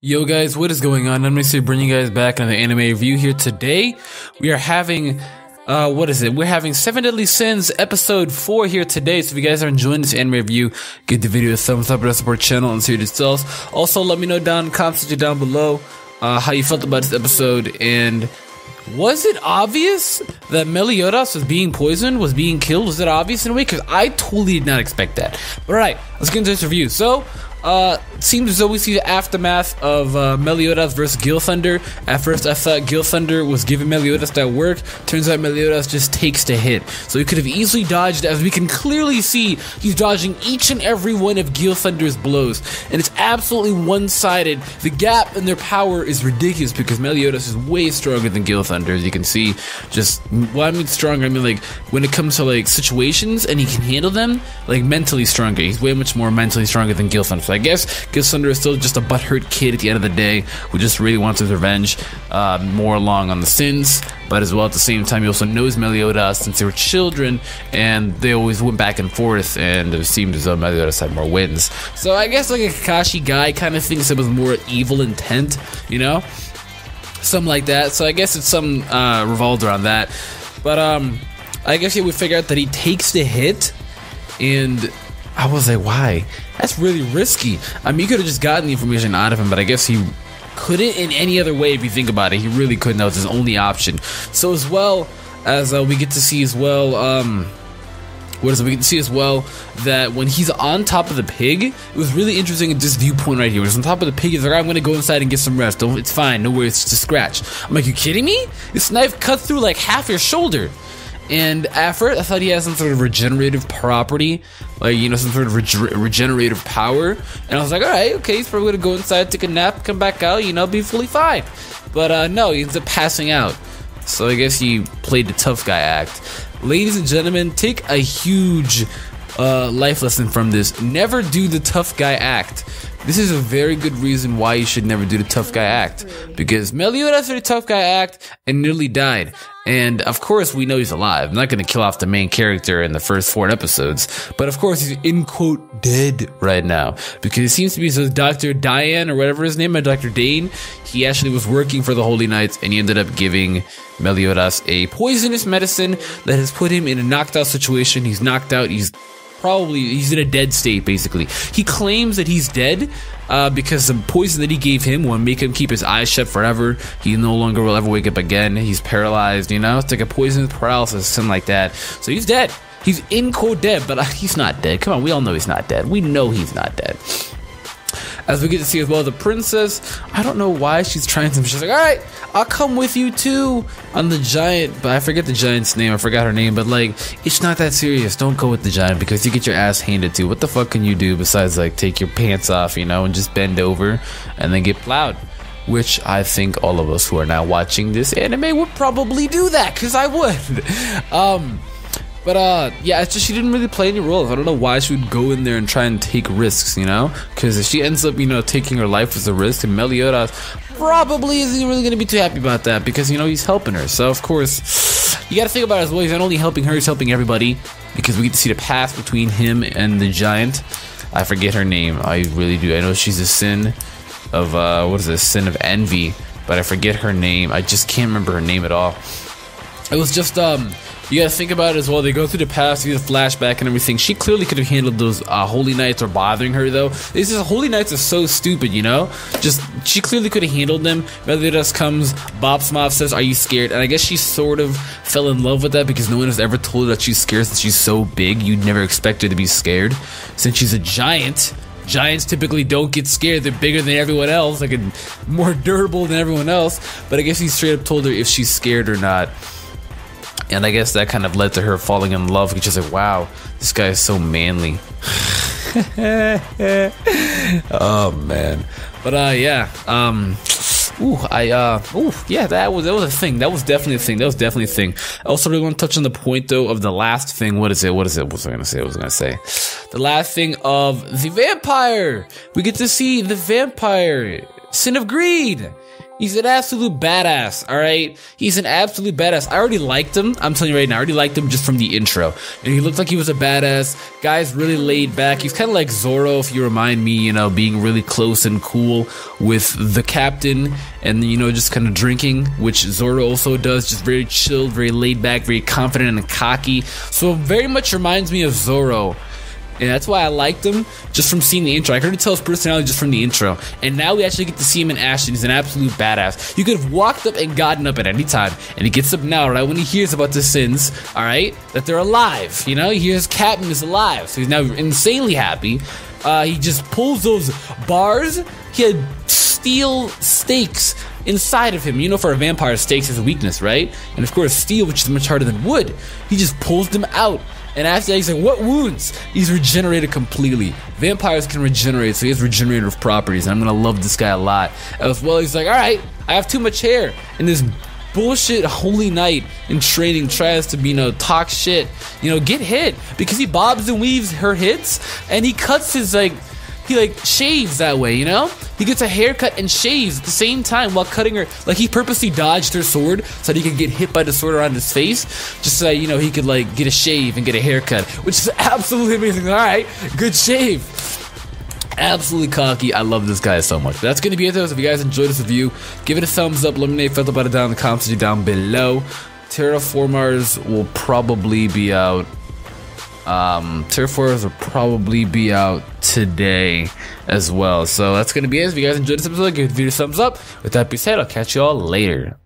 Yo guys, what is going on? I'm going to bring you guys back on the anime review here today. We are having, We're having Seven Deadly Sins episode 4 here today. So if you guys are enjoying this anime review, give the video a thumbs up to support the channel and series itself. Also, let me know down in the comments section down below how you felt about this episode. And was it obvious that Meliodas was being poisoned, was being killed? Was it obvious in a way? Because I totally did not expect that. But alright, let's get into this review. So, seems as though we see the aftermath of Meliodas versus GILTHUNDER. At first I thought GILTHUNDER was giving Meliodas that work. Turns out Meliodas just takes the hit. So he could have easily dodged, as we can clearly see, he's dodging each and every one of GILTHUNDER's blows. And it's absolutely one-sided. The gap in their power is ridiculous because Meliodas is way stronger than GILTHUNDER, as you can see. Just, well, I mean stronger, I mean like, when it comes to like situations and he can handle them, like mentally stronger. He's way much more mentally stronger than GILTHUNDER. So I guess GILTHUNDER is still just a butthurt kid at the end of the day who just really wants his revenge, more along on the sins, but as well at the same time he also knows Meliodas since they were children and they always went back and forth, and it seemed as though Meliodas had more wins. So I guess like a Kakashi guy kind of thinks it was more evil intent, you know, something like that. So I guess it's some revolved around that. But I guess we figure out that he takes the hit, and I was like, why? That's really risky. I mean, you could have just gotten the information out of him, but I guess he couldn't in any other way if you think about it. He really couldn't. That was his only option. So as well as we get to see as well, we get to see as well that when he's on top of the pig, it was really interesting at this viewpoint right here. When he's on top of the pig, he's like, I'm gonna go inside and get some rest. It's fine, no worries, it's just a scratch. I'm like, you kidding me? This knife cut through like half your shoulder. And at first, I thought he had some sort of regenerative property, like, you know, some sort of regenerative power. And I was like, alright, okay, he's probably gonna go inside, take a nap, come back out, you know, be fully fine. But no, he ends up passing out. So I guess he played the tough guy act. Ladies and gentlemen, take a huge life lesson from this. Never do the tough guy act. This is a very good reason why you should never do the tough guy act. Because Meliodas did the tough guy act and nearly died. And of course we know he's alive. I'm not going to kill off the main character in the first 4 episodes. But of course he's in quote dead right now. Because it seems to be so Dr. Diane or whatever his name is, Dr. Dane. He actually was working for the Holy Knights and he ended up giving Meliodas a poisonous medicine that has put him in a knocked out situation. He's knocked out. He's in a dead state, basically. He claims that he's dead because the poison that he gave him will make him keep his eyes shut forever. He no longer will ever wake up again. He's paralyzed, you know? It's like a poison paralysis, something like that. So he's dead. He's in quote dead, but he's not dead. Come on, we all know he's not dead. We know he's not dead. As we get to see as well, the princess, I don't know why she's trying to, she's like, alright, I'll come with you too on the giant, but I forget the giant's name, I forgot her name, but like, it's not that serious, don't go with the giant because you get your ass handed to. What the fuck can you do besides like take your pants off, you know, and just bend over and then get plowed? Which I think all of us who are now watching this anime would probably do that, because I would. But yeah, it's just she didn't really play any roles. I don't know why she would go in there and try and take risks, you know? Because if she ends up, you know, taking her life as a risk, and Meliodas probably isn't really going to be too happy about that because, you know, he's helping her. So, of course, you got to think about it as well. He's not only helping her, he's helping everybody because we get to see the past between him and the giant. I forget her name. I really do. I know she's a sin of, what is this? Sin of envy. But I forget her name. I just can't remember her name at all. It was just, you gotta think about it as well. They go through the past, see the flashback and everything. She clearly could have handled those Holy Knights or bothering her though. This is Holy Knights are so stupid, you know? Just, she clearly could have handled them. Meliodas comes, Bob Smoff says, are you scared? And I guess she sort of fell in love with that because no one has ever told her that she's scared since she's so big. You'd never expect her to be scared. Since she's a giant, giants typically don't get scared. They're bigger than everyone else, like more durable than everyone else. But I guess he straight up told her if she's scared or not. And I guess that kind of led to her falling in love because she's like, wow, this guy is so manly. Oh man. But yeah. Yeah, that was a thing. That was definitely a thing. I also really want to touch on the point though of the last thing. What was I gonna say? The last thing of the vampire. We get to see the vampire, Sin of Greed. He's an absolute badass, alright? He's an absolute badass. I already liked him. I'm telling you right now, I already liked him just from the intro. And he looked like he was a badass. Guy's really laid back. He's kind of like Zoro, if you remind me, you know, being really close and cool with the captain and, you know, just kind of drinking, which Zoro also does. Just very chilled, very laid back, very confident and cocky. So very much reminds me of Zoro. And that's why I liked him, just from seeing the intro. I could tell his personality just from the intro. And now we actually get to see him in action. He's an absolute badass. You could have walked up and gotten up at any time. And he gets up now, right, when he hears about the sins, alright, that they're alive. You know, he hears Captain is alive. So he's now insanely happy. He just pulls those bars. He had steel stakes inside of him. You know, for a vampire, stakes is a weakness, right? And of course, steel, which is much harder than wood. He just pulls them out. And after that, he's like, what wounds? He's regenerated completely. Vampires can regenerate, so he has regenerative properties. And I'm gonna love this guy a lot. As well, he's like, alright, I have too much hair. And this bullshit holy knight in training tries to, you know, talk shit. You know, get hit. Because he bobs and weaves her hits. And he cuts his, like, he shaves that way, you know? He gets a haircut and shaves at the same time while cutting her. Like, he purposely dodged her sword so that he could get hit by the sword around his face, just so that, you know, he could, like, get a shave and get a haircut, which is absolutely amazing. Alright, good shave. Absolutely cocky. I love this guy so much. But that's gonna be it, though. So if you guys enjoyed this review, give it a thumbs up. Let me know if you felt about it down in the comments down below. Terraformers will probably be out. Terraformers will probably be out today as well. So that's gonna be it. If you guys enjoyed this episode, give the video a thumbs up. With that being said, I'll catch you all later.